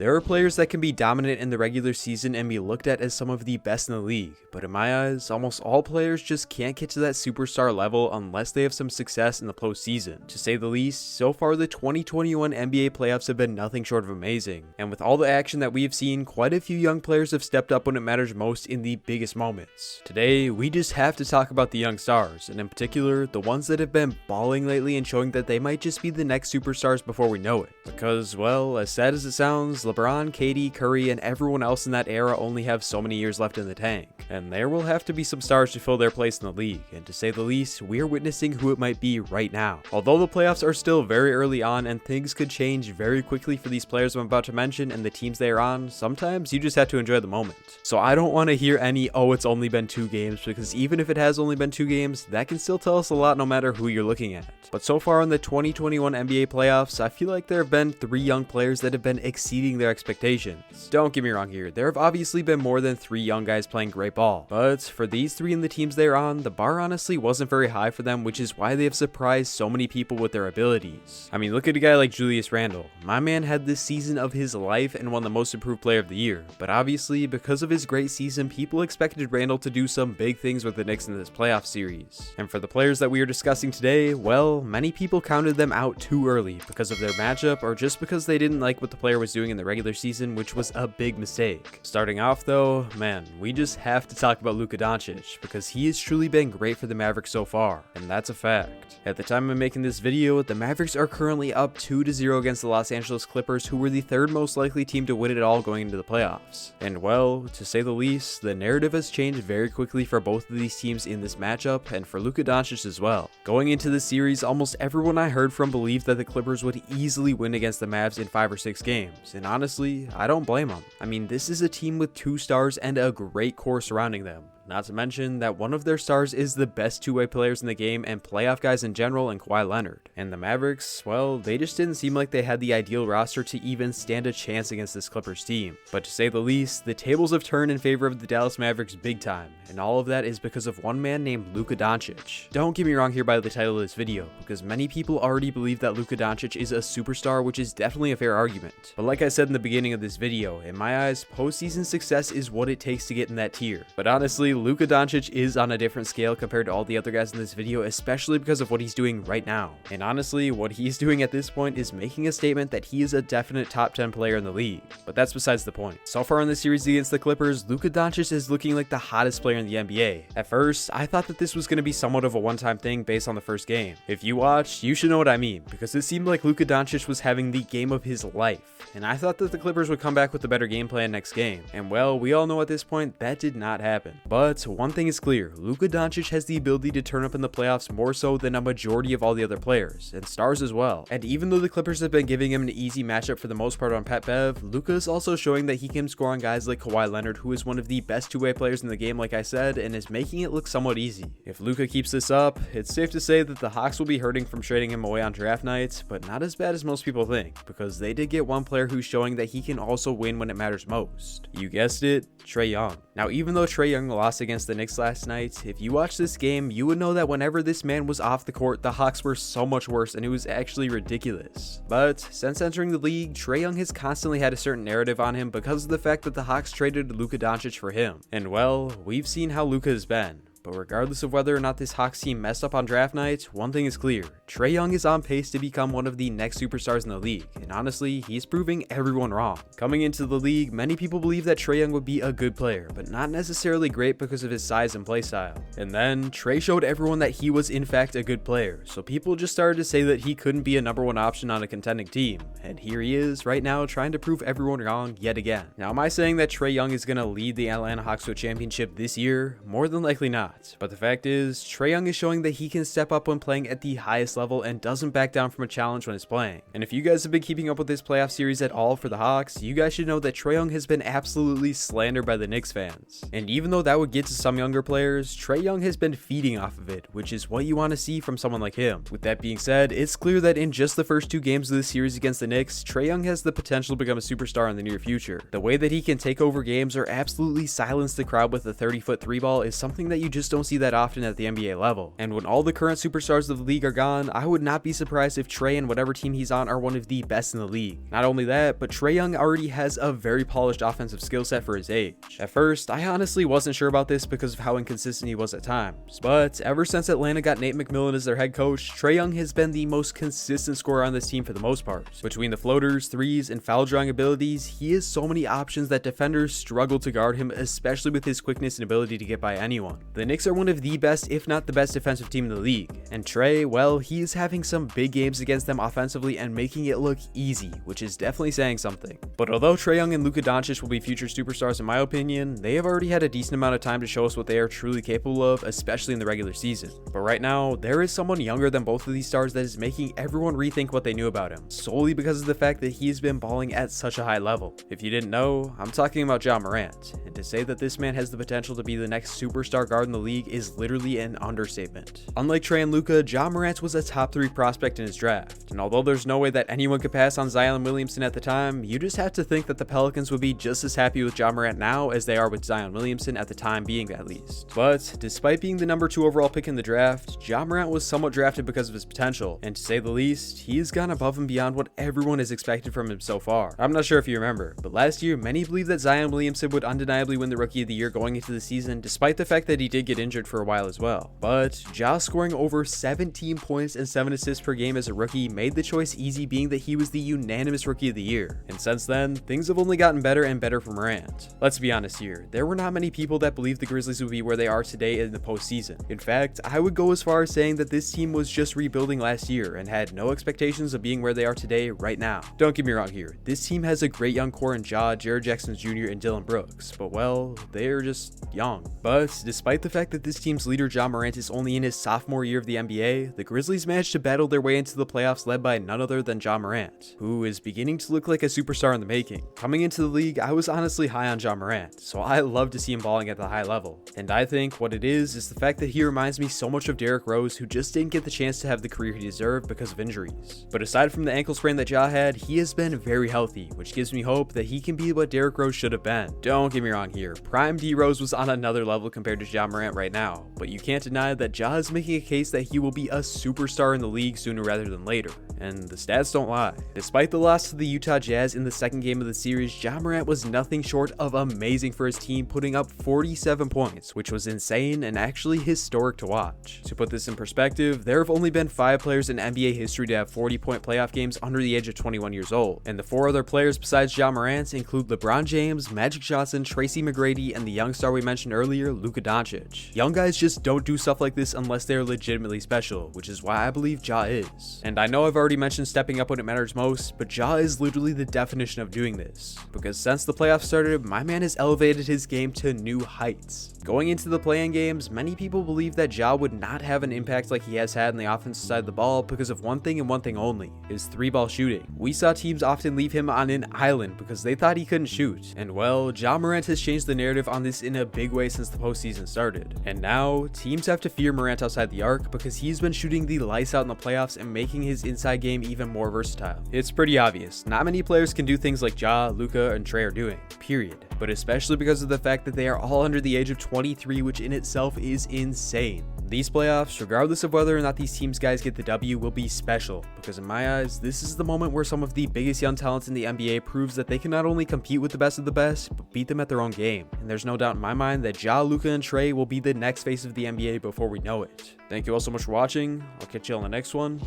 There are players that can be dominant in the regular season and be looked at as some of the best in the league, but in my eyes, almost all players just can't get to that superstar level unless they have some success in the postseason. To say the least, so far the 2021 NBA playoffs have been nothing short of amazing, and with all the action that we have seen, quite a few young players have stepped up when it matters most in the biggest moments. Today, we just have to talk about the young stars, and in particular, the ones that have been balling lately and showing that they might just be the next superstars before we know it. Because, well, as sad as it sounds, LeBron, KD, Curry, and everyone else in that era only have so many years left in the tank, and there will have to be some stars to fill their place in the league, and to say the least, we are witnessing who it might be right now. Although the playoffs are still very early on and things could change very quickly for these players I'm about to mention and the teams they are on, sometimes you just have to enjoy the moment. So I don't want to hear any, oh, it's only been 2 games, because even if it has only been 2 games, that can still tell us a lot no matter who you're looking at. But so far in the 2021 NBA playoffs, I feel like there have been 3 young players that have been exceeding their expectations. Don't get me wrong here, there have obviously been more than 3 young guys playing great ball, but for these 3 in the teams they're on, the bar honestly wasn't very high for them, which is why they have surprised so many people with their abilities. I mean, look at a guy like Julius Randle. My man had this season of his life and won the most improved player of the year, but obviously because of his great season, people expected Randle to do some big things with the Knicks in this playoff series. And for the players that we are discussing today, well, many people counted them out too early because of their matchup or just because they didn't like what the player was doing in the regular season, which was a big mistake. Starting off though, man, we just have to talk about Luka Doncic because he has truly been great for the Mavericks so far, and that's a fact. At the time of making this video, the Mavericks are currently up 2-0 against the Los Angeles Clippers, who were the 3rd most likely team to win it all going into the playoffs. And well, to say the least, the narrative has changed very quickly for both of these teams in this matchup, and for Luka Doncic as well. Going into the series, almost everyone I heard from believed that the Clippers would easily win against the Mavs in 5 or 6 games, and honestly, I don't blame them. I mean, this is a team with 2 stars and a great core surrounding them. Not to mention that one of their stars is the best two-way players in the game and playoff guys in general in Kawhi Leonard. And the Mavericks, well, they just didn't seem like they had the ideal roster to even stand a chance against this Clippers team. But to say the least, the tables have turned in favor of the Dallas Mavericks big time, and all of that is because of one man named Luka Doncic. Don't get me wrong here by the title of this video, because many people already believe that Luka Doncic is a superstar, which is definitely a fair argument. But like I said in the beginning of this video, in my eyes, postseason success is what it takes to get in that tier. But honestly, Luka Doncic is on a different scale compared to all the other guys in this video, especially because of what he's doing right now. And honestly, what he's doing at this point is making a statement that he is a definite top 10 player in the league. But that's besides the point. So far in the series against the Clippers, Luka Doncic is looking like the hottest player in the NBA. At first, I thought that this was going to be somewhat of a one-time thing based on the first game. If you watched, you should know what I mean, because it seemed like Luka Doncic was having the game of his life. And I thought that the Clippers would come back with a better game plan next game. And well, we all know at this point, that did not happen. But one thing is clear, Luka Doncic has the ability to turn up in the playoffs more so than a majority of all the other players, and stars as well. And even though the Clippers have been giving him an easy matchup for the most part on Pat Bev, Luka is also showing that he can score on guys like Kawhi Leonard, who is one of the best two-way players in the game like I said, and is making it look somewhat easy. If Luka keeps this up, it's safe to say that the Hawks will be hurting from trading him away on draft nights, but not as bad as most people think, because they did get one player who's showing that he can also win when it matters most. You guessed it, Trae Young. Now, even though Trae Young lost against the Knicks last night, if you watch this game, you would know that whenever this man was off the court, the Hawks were so much worse, and it was actually ridiculous. But since entering the league, Trae Young has constantly had a certain narrative on him because of the fact that the Hawks traded Luka Doncic for him. And well, we've seen how Luka has been. But regardless of whether or not this Hawks team messed up on draft night, one thing is clear. Trae Young is on pace to become one of the next superstars in the league, and honestly, he's proving everyone wrong. Coming into the league, many people believe that Trae Young would be a good player, but not necessarily great because of his size and play style. And then, Trae showed everyone that he was in fact a good player, so people just started to say that he couldn't be a #1 option on a contending team, and here he is right now trying to prove everyone wrong yet again. Now, am I saying that Trae Young is going to lead the Atlanta Hawks to a championship this year? More than likely not. But the fact is, Trae Young is showing that he can step up when playing at the highest level and doesn't back down from a challenge when he's playing. And if you guys have been keeping up with this playoff series at all for the Hawks, you guys should know that Trae Young has been absolutely slandered by the Knicks fans. And even though that would get to some younger players, Trae Young has been feeding off of it, which is what you want to see from someone like him. With that being said, it's clear that in just the first 2 games of this series against the Knicks, Trae Young has the potential to become a superstar in the near future. The way that he can take over games or absolutely silence the crowd with a 30-foot 3-ball is something that you just just don't see that often at the NBA level. And when all the current superstars of the league are gone, I would not be surprised if Trae and whatever team he's on are one of the best in the league. Not only that, but Trae Young already has a very polished offensive skill set for his age. At first, I honestly wasn't sure about this because of how inconsistent he was at times, but ever since Atlanta got Nate McMillan as their head coach, Trae Young has been the most consistent scorer on this team for the most part. Between the floaters, threes, and foul drawing abilities, he has so many options that defenders struggle to guard him, especially with his quickness and ability to get by anyone. The Knicks are one of the best, if not the best defensive team in the league, and Trae, well, he is having some big games against them offensively and making it look easy, which is definitely saying something. But although Trae Young and Luka Doncic will be future superstars in my opinion, they have already had a decent amount of time to show us what they are truly capable of, especially in the regular season. But right now, there is someone younger than both of these stars that is making everyone rethink what they knew about him, solely because of the fact that he's been balling at such a high level. If you didn't know, I'm talking about Ja Morant, and to say that this man has the potential to be the next superstar guard in the league is literally an understatement. Unlike Trae and Luka, Ja Morant was a top 3 prospect in his draft, and although there's no way that anyone could pass on Zion Williamson at the time, you just have to think that the Pelicans would be just as happy with Ja Morant now as they are with Zion Williamson at the time being, at least. But despite being the number 2 overall pick in the draft, Ja Morant was somewhat drafted because of his potential, and to say the least, he has gone above and beyond what everyone has expected from him so far. I'm not sure if you remember, but last year many believed that Zion Williamson would undeniably win the Rookie of the Year going into the season, despite the fact that he did get injured for a while as well. But Ja scoring over 17 points and 7 assists per game as a rookie made the choice easy, being that he was the unanimous Rookie of the Year. And since then, things have only gotten better and better for Morant. Let's be honest here, there were not many people that believed the Grizzlies would be where they are today in the postseason. In fact, I would go as far as saying that this team was just rebuilding last year and had no expectations of being where they are today right now. Don't get me wrong here, this team has a great young core in Ja, Jared Jackson Jr., and Dylan Brooks, but well, they're just young. But despite the fact that this team's leader Ja Morant is only in his sophomore year of the NBA, the Grizzlies managed to battle their way into the playoffs led by none other than Ja Morant, who is beginning to look like a superstar in the making. Coming into the league, I was honestly high on Ja Morant, so I love to see him balling at the high level. And I think what it is the fact that he reminds me so much of Derrick Rose, who just didn't get the chance to have the career he deserved because of injuries. But aside from the ankle sprain that Ja had, he has been very healthy, which gives me hope that he can be what Derrick Rose should have been. Don't get me wrong here, prime D Rose was on another level compared to Ja Morant right now, but you can't deny that Ja is making a case that he will be a superstar in the league sooner rather than later, and the stats don't lie. Despite the loss to the Utah Jazz in the second game of the series, Ja Morant was nothing short of amazing for his team, putting up 47 points, which was insane and actually historic to watch. To put this in perspective, there have only been 5 players in NBA history to have 40-point playoff games under the age of 21 years old, and the 4 other players besides Ja Morant include LeBron James, Magic Johnson, Tracy McGrady, and the young star we mentioned earlier, Luka Doncic. Young guys just don't do stuff like this unless they're legitimately special, which is why I believe Ja is. And I know I've already mentioned stepping up when it matters most, but Ja is literally the definition of doing this, because since the playoffs started, my man has elevated his game to new heights. Going into the play-in games, many people believe that Ja would not have an impact like he has had on the offensive side of the ball because of one thing and one thing only, his 3-ball shooting. We saw teams often leave him on an island because they thought he couldn't shoot, and well, Ja Morant has changed the narrative on this in a big way since the postseason started. And now, teams have to fear Morant outside the arc because he's been shooting the lights out in the playoffs and making his inside game even more versatile. It's pretty obvious, not many players can do things like Ja, Luka, and Trae are doing, period. But especially because of the fact that they are all under the age of 23, which in itself is insane. These playoffs, regardless of whether or not these teams guys get the W, will be special, because in my eyes, this is the moment where some of the biggest young talents in the NBA proves that they can not only compete with the best of the best, but beat them at their own game. And there's no doubt in my mind that Ja, Luka, and Trae will be the next face of the NBA before we know it. Thank you all so much for watching. I'll catch you on the next one.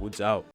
Woods out.